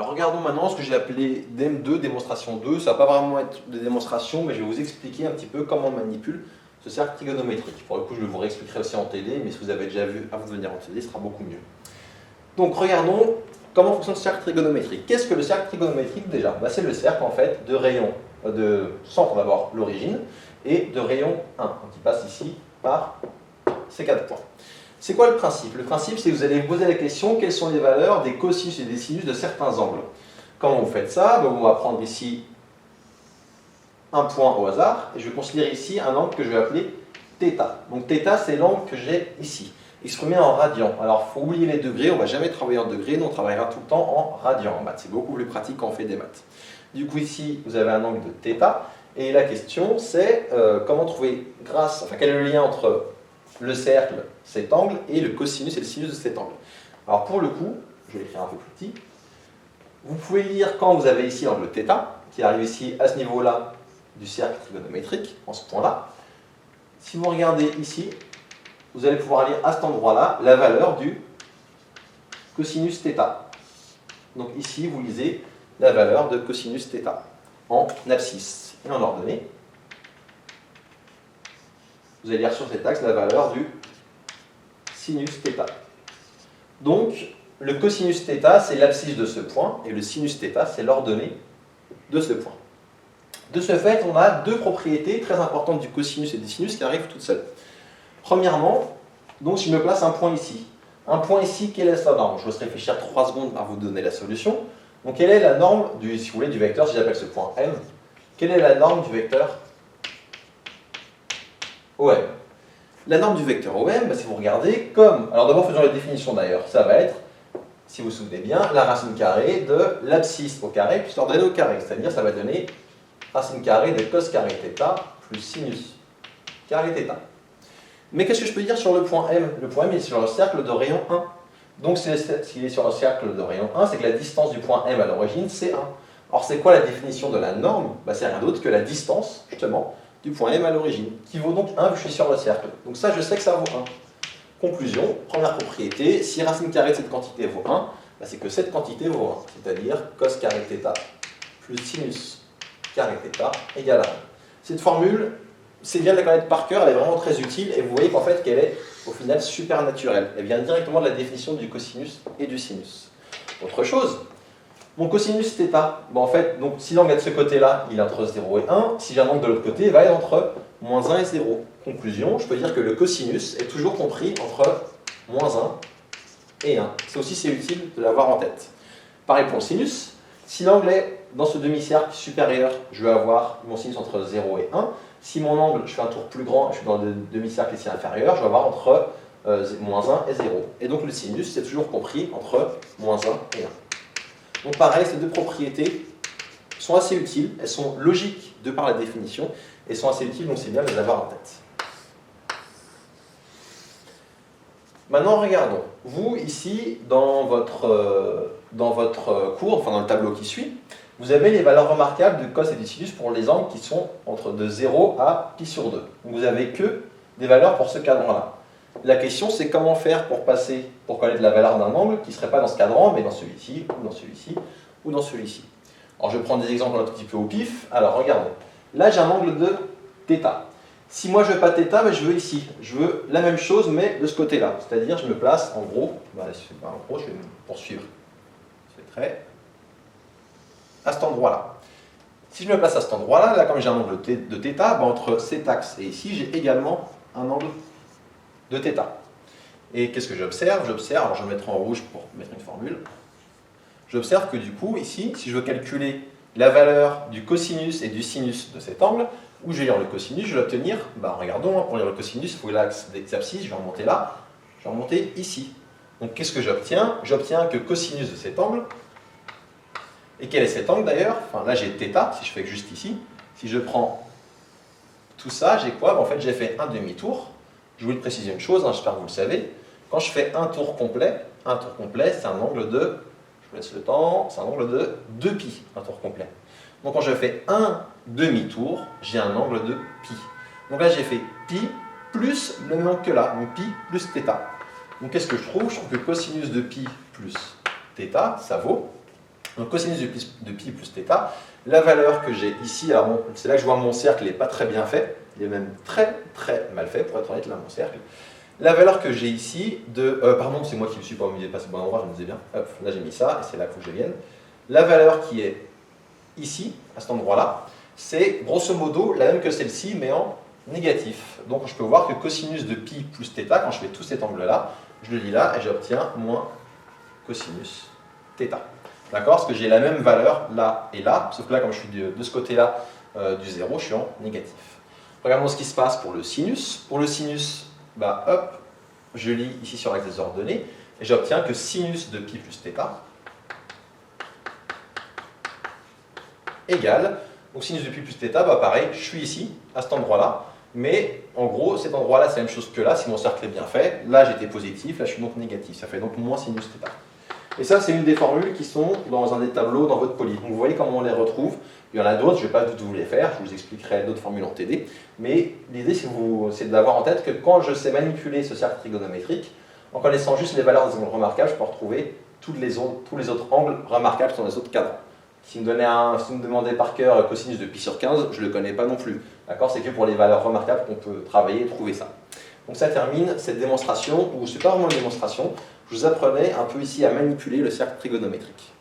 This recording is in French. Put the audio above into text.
Alors regardons maintenant ce que j'ai appelé DEM2, démonstration 2. Ça ne va pas vraiment être des démonstrations, mais je vais vous expliquer un petit peu comment on manipule ce cercle trigonométrique. Pour le coup, je vous réexpliquerai aussi en TD, mais si vous avez déjà vu avant de venir en TD, ce sera beaucoup mieux. Donc regardons comment fonctionne ce cercle trigonométrique. Qu'est-ce que le cercle trigonométrique déjà? C'est le cercle en fait de rayon, de centre d'abord l'origine, et de rayon 1, qui passe ici par ces 4 points. C'est quoi le principe? Le principe, c'est que vous allez vous poser la question, quelles sont les valeurs des cosinus et des sinus de certains angles? Comment vous faites ça? On va prendre ici un point au hasard, et je vais considérer ici un angle que je vais appeler θ. Donc θ, c'est l'angle que j'ai ici, exprimé en radians. Alors, il faut oublier les degrés, on ne va jamais travailler en degrés, nous on travaillera tout le temps en radians en maths. C'est beaucoup plus pratique quand on fait des maths. Du coup, ici, vous avez un angle de θ, et la question, c'est comment trouver, quel est le lien entre le cercle, cet angle, et le cosinus et le sinus de cet angle. Alors pour le coup, je vais écrire un peu plus petit, vous pouvez lire quand vous avez ici l'angle θ, qui arrive ici à ce niveau-là du cercle trigonométrique, en ce point-là. Si vous regardez ici, vous allez pouvoir lire à cet endroit-là la valeur du cosinus θ. Donc ici, vous lisez la valeur de cosinus θ en abscisse et en ordonnée. Vous allez lire sur cet axe la valeur du sinus θ. Donc, le cosinus θ, c'est l'abscisse de ce point, et le sinus θ, c'est l'ordonnée de ce point. De ce fait, on a deux propriétés très importantes du cosinus et du sinus qui arrivent toutes seules. Premièrement, donc, si je me place un point ici, quelle est sa norme? Je vous laisse réfléchir 3 secondes à vous donner la solution. Donc, quelle est la norme si vous voulez, du vecteur, si j'appelle ce point M? Quelle est la norme du vecteur OM? La norme du vecteur OM, si vous regardez, alors d'abord faisons la définition d'ailleurs, ça va être, si vous vous souvenez bien, la racine carrée de l'abscisse au carré plus l'ordonnée au carré, c'est-à-dire ça va donner racine carrée de cos carré θ plus sinus carré θ. Mais qu'est-ce que je peux dire sur le point M? Le point M il est sur le cercle de rayon 1. Donc s'il est sur le cercle de rayon 1, c'est que la distance du point M à l'origine, c'est 1. Alors c'est quoi la définition de la norme? C'est rien d'autre que la distance, justement, du point M à l'origine, qui vaut donc 1 vu que je suis sur le cercle. Donc ça, je sais que ça vaut 1. Conclusion, première propriété, si racine carrée de cette quantité vaut 1, c'est que cette quantité vaut 1, c'est-à-dire cos carré θ plus sinus carré θ égale à 1. Cette formule, c'est bien de la connaître par cœur, elle est vraiment très utile, et vous voyez qu'en fait, qu'elle est au final super naturelle. Elle vient directement de la définition du cosinus et du sinus. Autre chose, mon cosinus θ, en fait, donc, si l'angle est de ce côté-là, il est entre 0 et 1. Si j'ai un angle de l'autre côté, il va être entre moins 1 et 0. Conclusion, je peux dire que le cosinus est toujours compris entre moins 1 et 1. C'est aussi utile de l'avoir en tête. Pareil pour le sinus. Si l'angle est dans ce demi-cercle supérieur, je vais avoir mon sinus entre 0 et 1. Si mon angle, je fais un tour plus grand, je suis dans le demi-cercle ici inférieur, je vais avoir entre moins 1 et 0. Et donc le sinus, c'est toujours compris entre moins 1 et 1. Donc pareil, ces deux propriétés sont assez utiles, elles sont logiques de par la définition, et sont assez utiles, donc c'est bien de les avoir en tête. Maintenant, regardons. Vous, ici, dans votre cours, enfin dans le tableau qui suit, vous avez les valeurs remarquables de cos et du sinus pour les angles qui sont entre de 0 à pi sur 2. Donc vous n'avez que des valeurs pour ce cadran-là. La question, c'est comment faire pour connaître la valeur d'un angle qui ne serait pas dans ce cadran, mais dans celui-ci, ou dans celui-ci, ou dans celui-ci. Alors, je vais prendre des exemples un tout petit peu au pif. Alors, regardons. Là, j'ai un angle de θ. Si moi, je ne veux pas θ, je veux ici. Je veux la même chose, mais de ce côté-là. C'est-à-dire, je me place, en gros, je vais poursuivre ce trait à cet endroit-là. Si je me place à cet endroit-là, là, comme j'ai un angle de θ, entre cet axe et ici, j'ai également un angle de θ. Et qu'est-ce que j'observe? Alors je vais mettre en rouge pour mettre une formule. J'observe que du coup, ici, si je veux calculer la valeur du cosinus et du sinus de cet angle, où je vais lire le cosinus, je vais l'obtenir, regardons, pour lire le cosinus, il faut l'axe des abscisses, je vais remonter là, je vais remonter ici. Donc qu'est-ce que j'obtiens? J'obtiens que cosinus de cet angle, et quel est cet angle d'ailleurs? Là j'ai θ, si je fais juste ici, si je prends tout ça, j'ai quoi? En fait, j'ai fait un demi-tour. Je voulais préciser une chose, j'espère que vous le savez. Quand je fais un tour complet, c'est un angle de, je vous laisse le temps, c'est un angle de 2π, un tour complet. Donc quand je fais un demi-tour, j'ai un angle de π. Donc là j'ai fait π plus le même angle que là, donc π plus θ. Donc qu'est-ce que je trouve? Je trouve que cosinus de π plus θ, ça vaut Donc cosinus de pi plus θ, la valeur que j'ai ici, alors bon, c'est là que je vois mon cercle n'est pas très bien fait, il est même très mal fait pour être honnête là mon cercle. La valeur que j'ai ici de... pardon, c'est moi qui ne me suis pas au milieu de passer au bon endroit, je me disais bien. Hop, là j'ai mis ça, et c'est là qu'il faut que je vienne. La valeur qui est ici, à cet endroit-là, c'est grosso modo la même que celle-ci, mais en négatif. Donc je peux voir que cosinus de pi plus θ, quand je fais tout cet angle-là, je le lis là, et j'obtiens moins cosinus θ. D'accord? Parce que j'ai la même valeur là et là, sauf que là, comme je suis de ce côté-là du 0, je suis en négatif. Regardons ce qui se passe pour le sinus. Pour le sinus, bah, hop, je lis ici sur l'axe des ordonnées, et j'obtiens que sinus de pi plus θ égale, donc sinus de pi plus θ, bah pareil, je suis ici, à cet endroit-là, mais en gros, cet endroit-là, c'est la même chose que là, si mon cercle est bien fait. Là, j'étais positif, là, je suis donc négatif, ça fait donc moins sinus θ. Et ça, c'est une des formules qui sont dans un des tableaux dans votre poly. Donc vous voyez comment on les retrouve. Il y en a d'autres, je ne vais pas tout vous les faire, je vous expliquerai d'autres formules en TD. Mais l'idée, c'est d'avoir en tête que quand je sais manipuler ce cercle trigonométrique, en connaissant juste les valeurs des angles remarquables, je peux retrouver tous les autres angles remarquables sur les autres cadrans. Si vous me demandez par cœur cosinus de pi sur 15, je ne le connais pas non plus. C'est que pour les valeurs remarquables qu'on peut travailler et trouver ça. Donc ça termine cette démonstration, ou ce n'est pas vraiment une démonstration, je vous apprenais un peu ici à manipuler le cercle trigonométrique.